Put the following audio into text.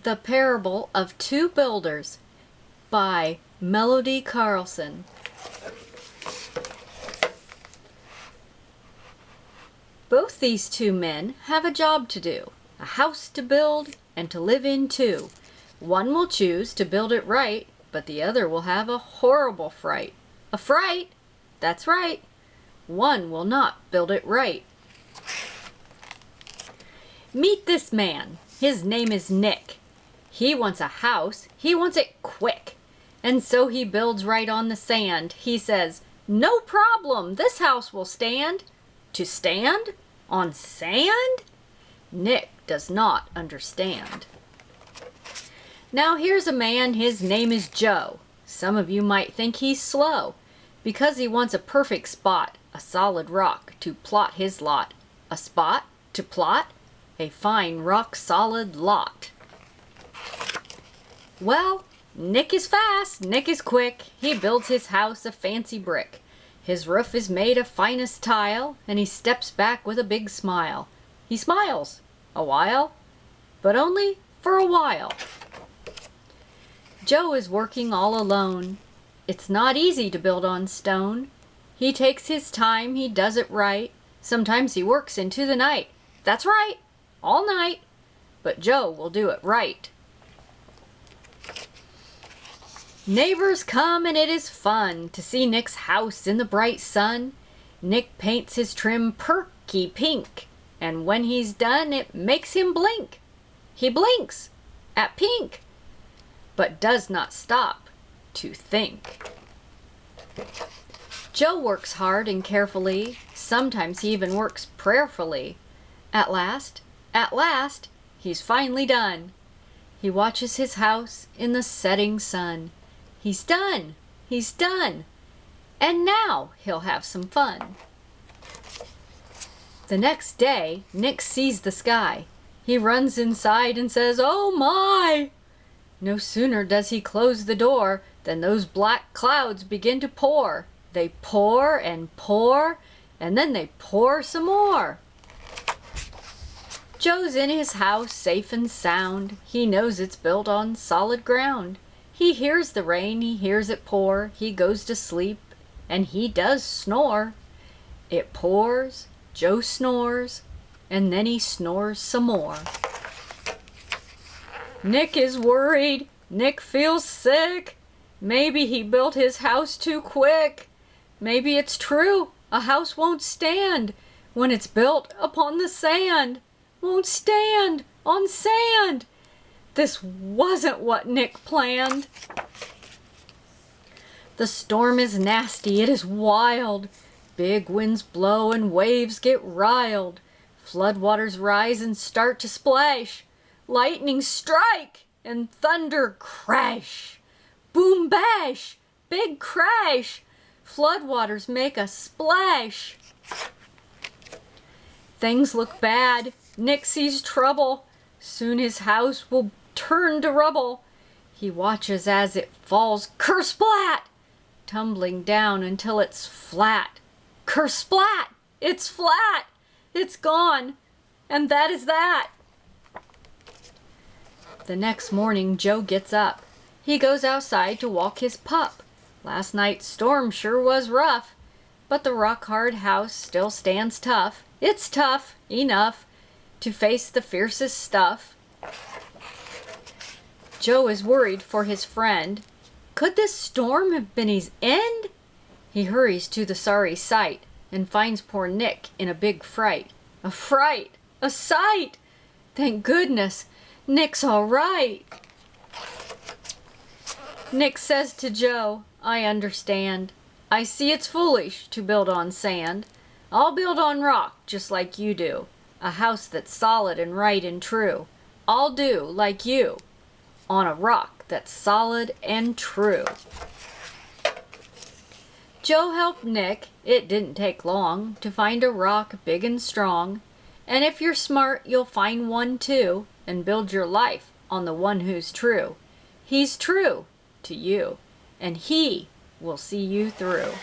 The Parable of Two Builders by Melody Carlson. Both these two men have a job to do, a house to build and to live in too. One will choose to build it right, but the other will have a horrible fright. A fright? That's right. One will not build it right. Meet this man. His name is Nick. He wants a house. He wants it quick. And so he builds right on the sand. He says, "No problem. This house will stand." To stand? On sand? Nick does not understand. Now here's a man. His name is Joe. Some of you might think he's slow because he wants a perfect spot, a solid rock to plot his lot. A spot to plot? A fine rock-solid lot. Well, Nick is fast, Nick is quick. He builds his house of fancy brick. His roof is made of finest tile, and he steps back with a big smile. He smiles a while, but only for a while. Joe is working all alone. It's not easy to build on stone. He takes his time, he does it right. Sometimes he works into the night. That's right, all night. But Joe will do it right. Neighbors come and it is fun to see Nick's house in the bright sun. Nick paints his trim perky pink, and when he's done it makes him blink. He blinks at pink, but does not stop to think. Joe works hard and carefully. Sometimes he even works prayerfully. At last, he's finally done. He watches his house in the setting sun. He's done, he's done, and now he'll have some fun. The next day, Nick sees the sky. He runs inside and says, "Oh my!" No sooner does he close the door than those black clouds begin to pour. They pour and pour, and then they pour some more. Joe's in his house safe and sound. He knows it's built on solid ground. He hears the rain, he hears it pour. He goes to sleep, and he does snore. It pours, Joe snores, and then he snores some more. Nick is worried. Nick feels sick. Maybe he built his house too quick. Maybe it's true, a house won't stand when it's built upon the sand. Won't stand on sand. This wasn't what Nick planned. The storm is nasty, it is wild. Big winds blow and waves get riled. Floodwaters rise and start to splash. Lightning strike and thunder crash. Boom bash, big crash. Floodwaters make a splash. Things look bad. Nick sees trouble. Soon his house will turn to rubble. He watches as it falls kersplat, tumbling down until it's flat. Kersplat! It's flat! It's gone! And that is that! The next morning, Joe gets up. He goes outside to walk his pup. Last night's storm sure was rough, but the rock-hard house still stands tough. It's tough enough to face the fiercest stuff. Joe is worried for his friend. Could this storm have been his end? He hurries to the sorry sight and finds poor Nick in a big fright. A fright! A sight! Thank goodness, Nick's all right. Nick says to Joe, "I understand. I see it's foolish to build on sand. I'll build on rock just like you do. A house that's solid and right and true. I'll do like you on a rock that's solid and true." Joe helped Nick. It didn't take long to find a rock big and strong. And if you're smart, you'll find one too, and build your life on the one who's true. He's true to you, and he will see you through.